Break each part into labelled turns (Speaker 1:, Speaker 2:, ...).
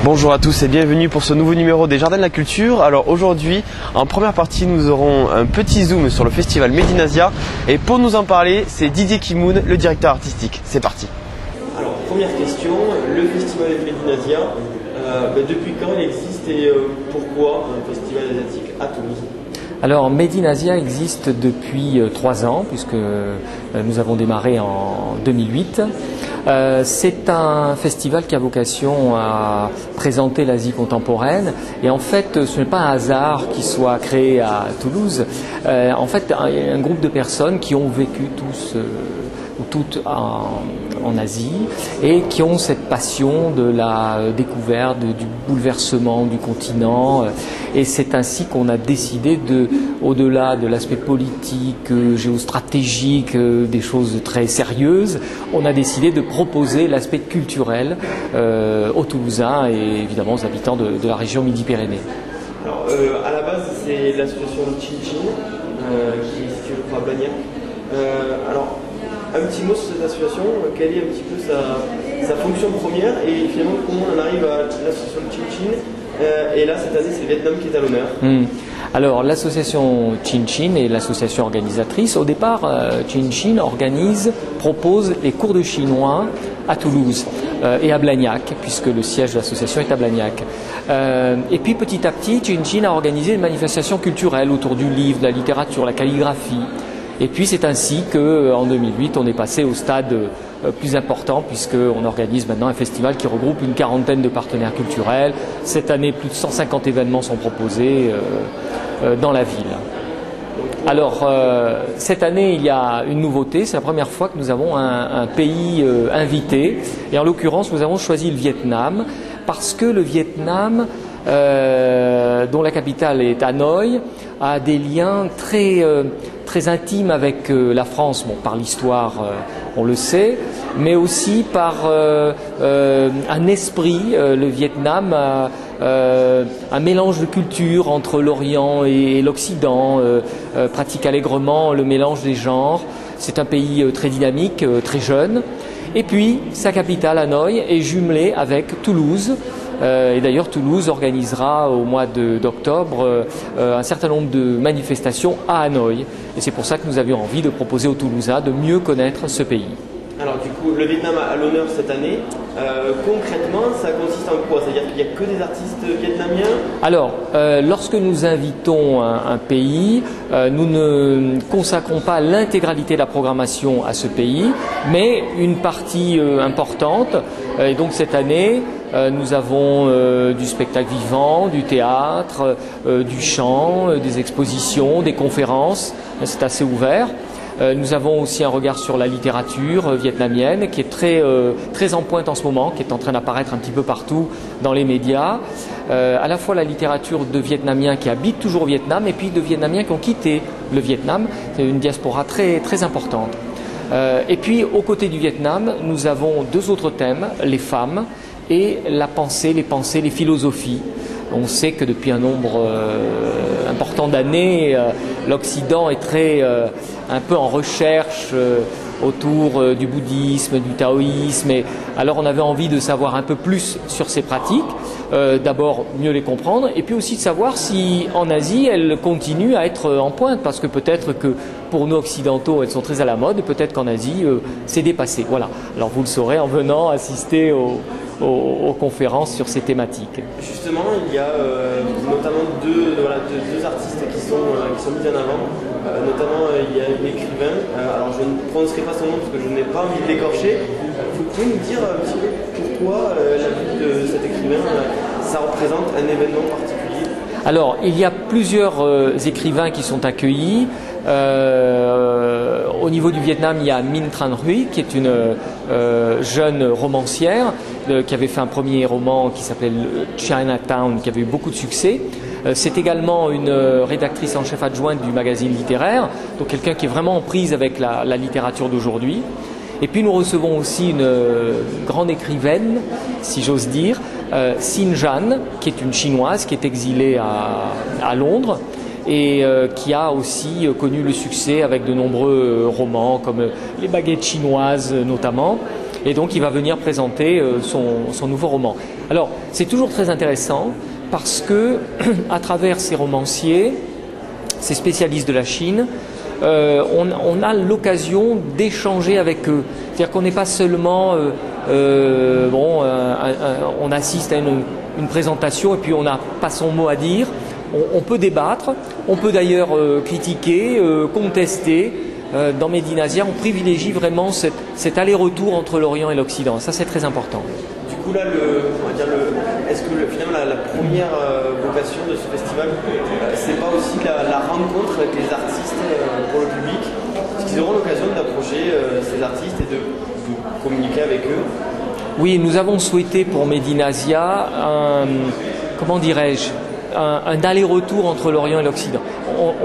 Speaker 1: Bonjour à tous et bienvenue pour ce nouveau numéro des Jardins de la Culture. Alors aujourd'hui, en première partie, nous aurons un petit zoom sur le festival Made in Asia. Et pour nous en parler, c'est Didier Kimoun, le directeur artistique. C'est parti. Alors première question, le festival Made in Asia, depuis quand il existe et pourquoi un festival asiatique à Toulouse?
Speaker 2: Alors Made in Asia existe depuis 3 ans puisque nous avons démarré en 2008. C'est un festival qui a vocation à présenter l'Asie contemporaine et en fait ce n'est pas un hasard qu'il soit créé à Toulouse. En fait un groupe de personnes qui ont vécu tous ou toutes en Asie et qui ont cette passion de la découverte, du bouleversement du continent. Et c'est ainsi qu'on a décidé au-delà de l'aspect politique, géostratégique, des choses très sérieuses, on a décidé de proposer l'aspect culturel aux Toulousains et évidemment aux habitants de la région Midi-Pyrénées.
Speaker 1: Alors à la base c'est l'association Chin Chin qui est située à Blagnac. Alors un petit mot sur cette association, quelle est un petit peu sa fonction première et finalement comment on arrive à l'association Chin Chin. Et là cette année c'est le Vietnam qui est à l'honneur.
Speaker 2: Alors l'association Chin Chin est l'association organisatrice. Au départ, Chin Chin propose les cours de chinois à Toulouse et à Blagnac, puisque le siège de l'association est à Blagnac. Et puis petit à petit, Chin Chin a organisé une manifestation culturelle autour du livre, de la littérature, la calligraphie. Et puis c'est ainsi qu'en 2008, on est passé au stade plus important puisqu'on organise maintenant un festival qui regroupe une 40aine de partenaires culturels. Cette année, plus de 150 événements sont proposés dans la ville. Alors cette année, il y a une nouveauté, c'est la première fois que nous avons un pays invité et en l'occurrence, nous avons choisi le Vietnam parce que le Vietnam, dont la capitale est Hanoï, a des liens très intimes avec la France, bon, par l'histoire, on le sait, mais aussi par un esprit. Le Vietnam a un mélange de culture entre l'Orient et l'Occident, pratique allègrement le mélange des genres. C'est un pays très dynamique, très jeune. Et puis, sa capitale, Hanoï, est jumelée avec Toulouse. Et d'ailleurs, Toulouse organisera au mois d'octobre un certain nombre de manifestations à Hanoï. Et c'est pour ça que nous avions envie de proposer aux Toulousains de mieux connaître ce pays. Alors du coup, le Vietnam a l'honneur cette année. Concrètement, ça consiste en quoi? C'est-à-dire qu'il n'y a que des artistes vietnamiens? Alors, lorsque nous invitons un pays, nous ne consacrons pas l'intégralité de la programmation à ce pays, mais une partie importante. Et donc cette année, nous avons du spectacle vivant, du théâtre, du chant, des expositions, des conférences. C'est assez ouvert. Nous avons aussi un regard sur la littérature vietnamienne qui est très en pointe en ce moment, qui est en train d'apparaître un petit peu partout dans les médias. À la fois la littérature de Vietnamiens qui habitent toujours au Vietnam et puis de Vietnamiens qui ont quitté le Vietnam. C'est une diaspora très importante. Et puis aux côtés du Vietnam, nous avons 2 autres thèmes, les femmes et la pensée, les philosophies. On sait que depuis un nombre important d'années, l'Occident est un peu en recherche autour du bouddhisme, du taoïsme. Et alors on avait envie de savoir un peu plus sur ces pratiques, d'abord mieux les comprendre, et puis aussi de savoir si en Asie elles continuent à être en pointe, parce que peut-être que pour nous occidentaux elles sont très à la mode, peut-être qu'en Asie c'est dépassé. Voilà. Alors vous le saurez en venant assister aux conférences sur ces thématiques. Justement, il y a notamment deux artistes qui sont mis en avant. Notamment, il y a un écrivain. Alors, je ne prononcerai pas son nom parce que je n'ai pas envie de l'écorcher. Vous pouvez nous dire un petit peu pourquoi la vie de cet écrivain, ça représente un événement particulier? Alors, il y a plusieurs écrivains qui sont accueillis. Au niveau du Vietnam, il y a Minh Tran Huy, qui est une jeune romancière qui avait fait un premier roman qui s'appelait Chinatown, qui avait eu beaucoup de succès. C'est également une rédactrice en chef adjointe du magazine littéraire, donc quelqu'un qui est vraiment en prise avec la littérature d'aujourd'hui. Et puis nous recevons aussi une grande écrivaine, si j'ose dire, Xin Zhan, qui est une chinoise qui est exilée à Londres et qui a aussi connu le succès avec de nombreux romans comme Les baguettes chinoises notamment. Et donc il va venir présenter son nouveau roman. Alors c'est toujours très intéressant parce que à travers ces romanciers, ces spécialistes de la Chine, on a l'occasion d'échanger avec eux. C'est-à-dire qu'on n'est pas seulement on assiste à une présentation et puis on n'a pas son mot à dire. On peut débattre, on peut d'ailleurs critiquer, contester. Dans Medinasia, on privilégie vraiment cet aller-retour entre l'Orient et l'Occident. Ça, c'est très important.
Speaker 1: Du coup, là, est-ce que finalement la première vocation de ce festival, c'est pas aussi la rencontre avec les artistes pour le public? Est-ce qu'ils auront l'occasion d'approcher ces artistes et de communiquer avec eux?
Speaker 2: Oui, nous avons souhaité pour Medinasia un aller-retour entre l'Orient et l'Occident.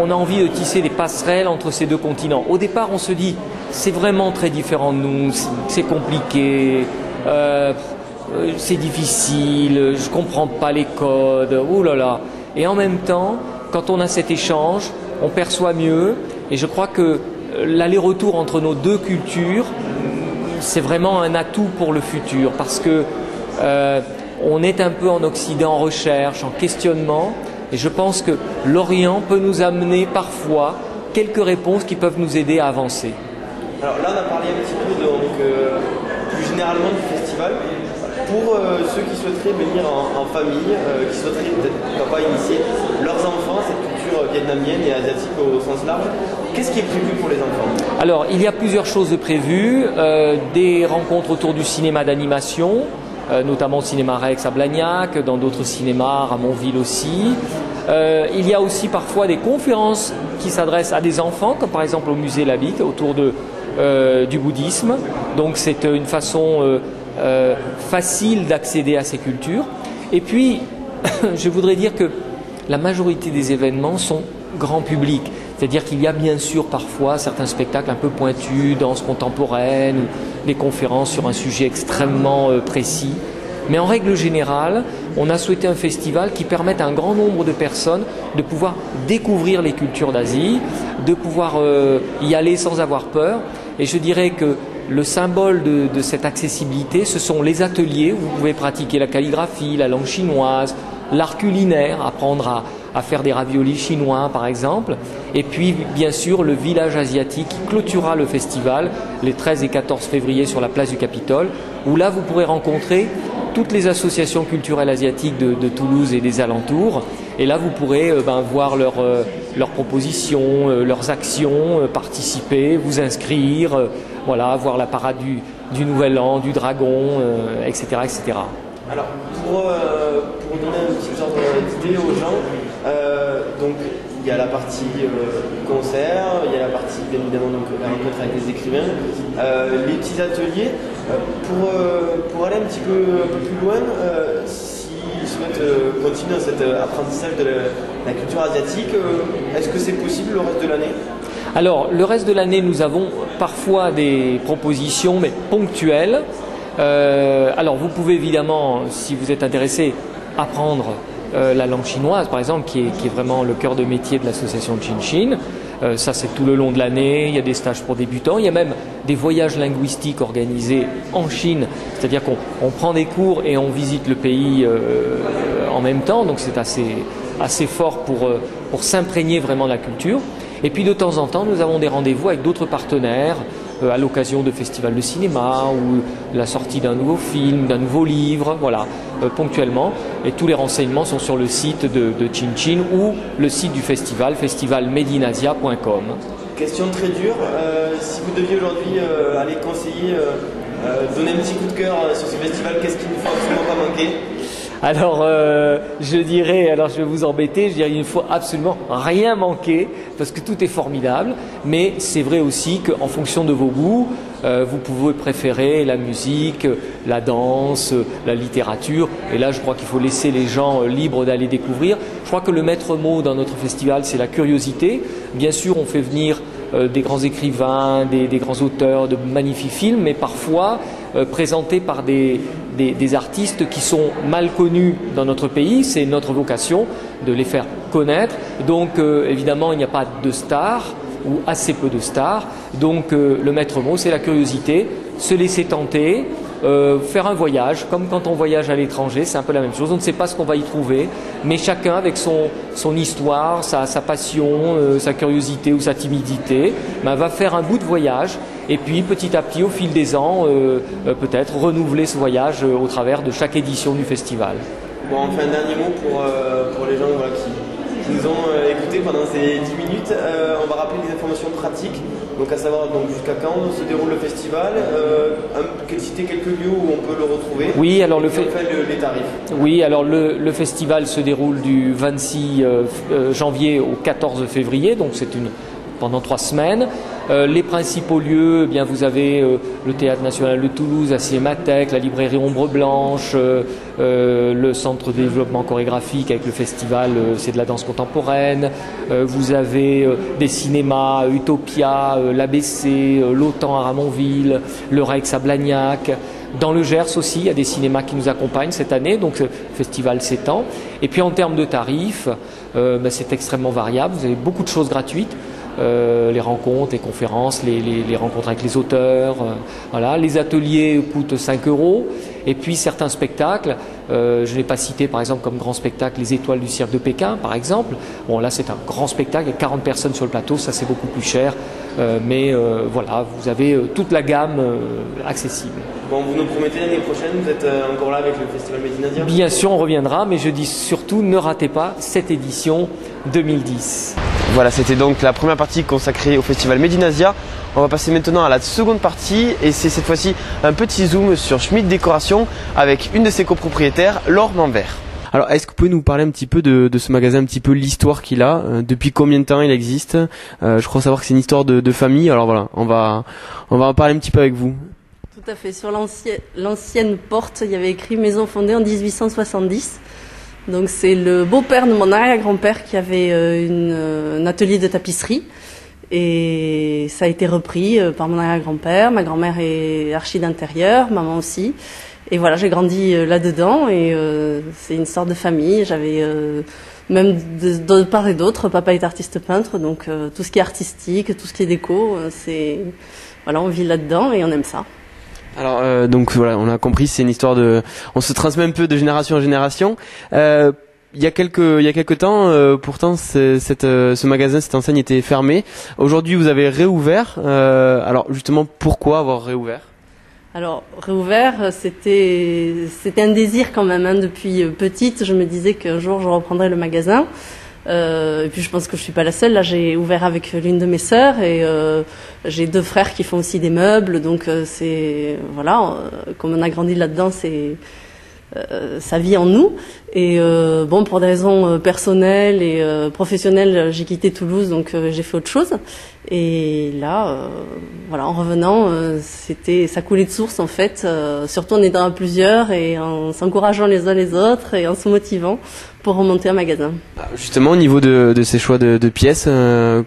Speaker 2: On a envie de tisser des passerelles entre ces deux continents. Au départ, on se dit, c'est vraiment très différent de nous, c'est compliqué, c'est difficile, je comprends pas les codes, oulala. Et en même temps, quand on a cet échange, on perçoit mieux. Et je crois que l'aller-retour entre nos deux cultures, c'est vraiment un atout pour le futur, parce que on est un peu en Occident, en recherche, en questionnement, et je pense que l'Orient peut nous amener parfois quelques réponses qui peuvent nous aider à avancer.
Speaker 1: Alors là, on a parlé un petit peu plus généralement du festival. Pour ceux qui souhaiteraient venir en famille, qui souhaiteraient peut-être pas initier leurs enfants à cette culture vietnamienne et asiatique au sens large, qu'est-ce qui est prévu pour les enfants?
Speaker 2: Alors, il y a plusieurs choses de prévues, des rencontres autour du cinéma d'animation, notamment au cinéma Rex à Blagnac, dans d'autres cinémas, Ramonville aussi. Il y a aussi parfois des conférences qui s'adressent à des enfants, comme par exemple au musée Labitte, autour du bouddhisme. Donc c'est une façon facile d'accéder à ces cultures. Et puis, je voudrais dire que la majorité des événements sont grand public. C'est-à-dire qu'il y a bien sûr parfois certains spectacles un peu pointus, danse contemporaine, ou des conférences sur un sujet extrêmement précis. Mais en règle générale, on a souhaité un festival qui permette à un grand nombre de personnes de pouvoir découvrir les cultures d'Asie, de pouvoir y aller sans avoir peur. Et je dirais que le symbole de cette accessibilité, ce sont les ateliers où vous pouvez pratiquer la calligraphie, la langue chinoise, l'art culinaire, apprendre à faire des raviolis chinois par exemple, et puis bien sûr le village asiatique qui clôturera le festival les 13 et 14 février sur la place du Capitole, où là vous pourrez rencontrer toutes les associations culturelles asiatiques de Toulouse et des alentours, et là vous pourrez voir leurs propositions, leurs actions, participer, vous inscrire, voir la parade du Nouvel An, du Dragon, etc., etc.
Speaker 1: Alors, pour donner un petit genre d'idée aux gens, donc il y a la partie concert, il y a la partie bien évidemment donc, la rencontre avec les écrivains, les petits ateliers. Pour aller un peu plus loin, s'ils souhaitent continuer dans cet apprentissage de la culture asiatique, est-ce que c'est possible le reste de l'année?
Speaker 2: Alors, le reste de l'année, nous avons parfois des propositions, mais ponctuelles. Alors vous pouvez évidemment, si vous êtes intéressé, apprendre la langue chinoise par exemple, qui est vraiment le cœur de métier de l'association Chin-Chin. Ça c'est tout le long de l'année, il y a des stages pour débutants, il y a même des voyages linguistiques organisés en Chine, c'est-à-dire qu'on prend des cours et on visite le pays en même temps, donc c'est assez fort pour s'imprégner vraiment de la culture. Et puis de temps en temps, nous avons des rendez-vous avec d'autres partenaires, à l'occasion de festivals de cinéma ou la sortie d'un nouveau film, d'un nouveau livre, ponctuellement. Et tous les renseignements sont sur le site de Chin-Chin ou le site du festival, festivalmedinasia.com.
Speaker 1: Question très dure, si vous deviez aujourd'hui aller conseiller, donner un petit coup de cœur sur ce festival, qu'est-ce qu'il ne faut absolument pas manquer?
Speaker 2: Alors, je vais vous embêter, je dirais qu'il ne faut absolument rien manquer parce que tout est formidable, mais c'est vrai aussi qu'en fonction de vos goûts, vous pouvez préférer la musique, la danse, la littérature, et là je crois qu'il faut laisser les gens libres d'aller découvrir. Je crois que le maître mot dans notre festival, c'est la curiosité. Bien sûr, on fait venir des grands écrivains, des grands auteurs, de magnifiques films, mais parfois présentés par des artistes qui sont mal connus dans notre pays. C'est notre vocation de les faire connaître. Donc évidemment, il n'y a pas de stars ou assez peu de stars. Donc le maître mot, c'est la curiosité, se laisser tenter, faire un voyage, comme quand on voyage à l'étranger, c'est un peu la même chose. On ne sait pas ce qu'on va y trouver, mais chacun avec son histoire, sa passion, sa curiosité ou sa timidité, va faire un bout de voyage. Et puis petit à petit, au fil des ans, peut-être renouveler ce voyage au travers de chaque édition du festival.
Speaker 1: Bon, enfin un dernier mot pour les gens qui nous ont écoutés pendant ces 10 minutes. On va rappeler les informations pratiques, donc à savoir jusqu'à quand se déroule le festival, citer quelques lieux où on peut le retrouver.
Speaker 2: Oui, alors
Speaker 1: les tarifs.
Speaker 2: Oui, alors le festival se déroule du 26 janvier au 14 février, donc c'est pendant 3 semaines. Les principaux lieux, eh bien vous avez le Théâtre National de Toulouse, la Cinémathèque, la librairie Ombre Blanche, le Centre de développement chorégraphique avec le festival c'est de la danse contemporaine. Vous avez des cinémas, Utopia, l'ABC, l'Autan à Ramonville, le Rex à Blagnac. Dans le Gers aussi, il y a des cinémas qui nous accompagnent cette année, donc le festival s'étend. Et puis en termes de tarifs, c'est extrêmement variable. Vous avez beaucoup de choses gratuites. Les rencontres, les conférences, les rencontres avec les auteurs, voilà. Les ateliers coûtent 5 €. Et puis certains spectacles, je n'ai pas cité par exemple comme grand spectacle les Étoiles du Cirque de Pékin par exemple. Bon là c'est un grand spectacle, il y a 40 personnes sur le plateau, ça c'est beaucoup plus cher. Mais voilà, vous avez toute la gamme accessible.
Speaker 1: Bon, vous nous promettez l'année prochaine, vous êtes encore là avec le Festival Medinasia ?
Speaker 2: Bien sûr, on reviendra, mais je dis surtout ne ratez pas cette édition 2010.
Speaker 1: Voilà, c'était donc la première partie consacrée au Festival Medinasia. On va passer maintenant à la seconde partie et c'est cette fois-ci un petit zoom sur Schmidt Décoration avec une de ses copropriétaires, Laure Manvert. Alors, est-ce que vous pouvez nous parler un petit peu de ce magasin, un petit peu l'histoire qu'il a, depuis combien de temps il existe? Je crois savoir que c'est une histoire de famille, alors voilà, on va en parler un petit peu avec vous.
Speaker 3: Tout à fait, sur l'ancienne porte, il y avait écrit maison fondée en 1870. Donc c'est le beau-père de mon arrière-grand-père qui avait un atelier de tapisserie et ça a été repris par mon arrière-grand-père. Ma grand-mère est archi d'intérieur, maman aussi. Et voilà, j'ai grandi là-dedans et c'est une sorte de famille. J'avais même de part et d'autre, papa est artiste peintre, donc tout ce qui est artistique, tout ce qui est déco, voilà, on vit là-dedans et on aime ça.
Speaker 1: Alors donc voilà, on a compris, c'est une histoire on se transmet un peu de génération en génération. Il y a quelques temps, pourtant ce magasin, cette enseigne était fermée. Aujourd'hui, vous avez réouvert. Alors justement, pourquoi avoir réouvert ?
Speaker 3: Alors réouvert, c'était un désir quand même. Depuis petite, je me disais qu'un jour je reprendrais le magasin. Et puis je pense que je suis pas la seule. Là, j'ai ouvert avec l'une de mes sœurs et j'ai 2 frères qui font aussi des meubles. Donc voilà, comme on a grandi là-dedans, ça vit en nous. Et bon, pour des raisons personnelles et professionnelles, j'ai quitté Toulouse, donc j'ai fait autre chose. Et là, voilà, en revenant, ça coulait de source en fait. Surtout en étant à plusieurs et en s'encourageant les uns les autres et en se motivant pour remonter un magasin.
Speaker 1: Justement, au niveau de ces choix de pièces,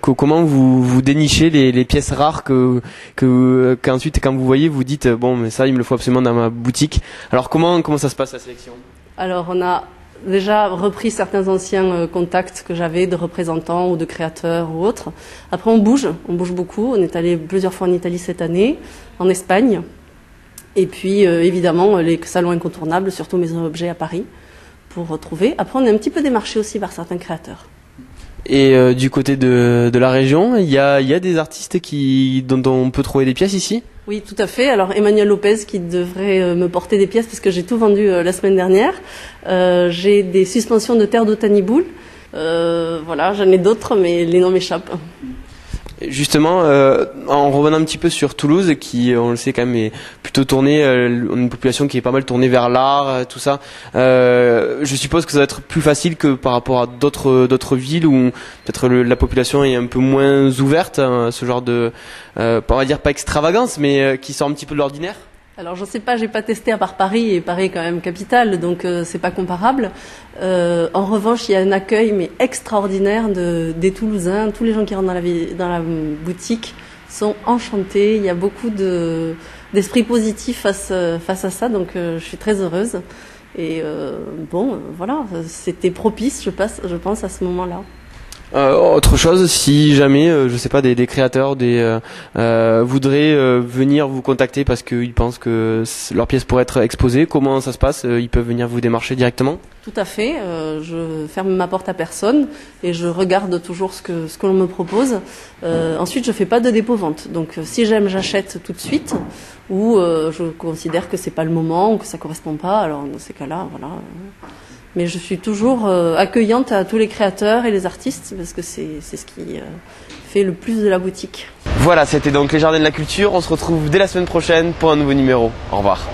Speaker 1: comment vous dénichez les pièces rares qu'ensuite, quand vous voyez, vous dites bon, mais ça, il me le faut absolument dans ma boutique. Alors comment ça se passe la sélection ?
Speaker 3: Alors on a déjà repris certains anciens contacts que j'avais de représentants ou de créateurs ou autres. Après on bouge beaucoup. On est allé plusieurs fois en Italie cette année, en Espagne. Et puis évidemment les salons incontournables, surtout Maison Objet à Paris, pour retrouver. Après on est un petit peu démarché aussi par certains créateurs.
Speaker 1: Et du côté de la région, il y a des artistes dont on peut trouver des pièces ici ?
Speaker 3: Oui, tout à fait. Alors Emmanuel Lopez qui devrait me porter des pièces parce que j'ai tout vendu la semaine dernière. J'ai des suspensions de terre d'Otaniboul. Voilà, j'en ai d'autres, mais les noms m'échappent.
Speaker 1: Justement, en revenant un petit peu sur Toulouse, qui, on le sait quand même, est plutôt tournée, une population qui est pas mal tournée vers l'art, tout ça. Je suppose que ça va être plus facile que par rapport à d'autres villes où peut-être la population est un peu moins ouverte à ce genre de, on va dire pas extravagance, mais qui sort un petit peu de l'ordinaire.
Speaker 3: Alors je sais pas, j'ai pas testé à part Paris et Paris est quand même capitale, donc c'est pas comparable. En revanche, il y a un accueil mais extraordinaire des Toulousains. Tous les gens qui rentrent dans la boutique sont enchantés. Il y a beaucoup d'esprit positif face à ça, donc je suis très heureuse. Et bon, voilà, c'était propice, je pense à ce moment-là.
Speaker 1: Autre chose, si jamais, je sais pas, des créateurs voudraient venir vous contacter parce qu'ils pensent que leur pièce pourrait être exposée, comment ça se passe? Ils peuvent venir vous démarcher directement?
Speaker 3: Tout à fait. Je ferme ma porte à personne et je regarde toujours ce que l'on me propose. Ensuite, je fais pas de dépôt-vente. Donc, si j'aime, j'achète tout de suite. Ou je considère que c'est pas le moment ou que ça correspond pas. Alors, dans ces cas-là, voilà. Mais je suis toujours accueillante à tous les créateurs et les artistes parce que c'est ce qui fait le plus de la boutique.
Speaker 1: Voilà, c'était donc les Jardins de la Culture. On se retrouve dès la semaine prochaine pour un nouveau numéro. Au revoir.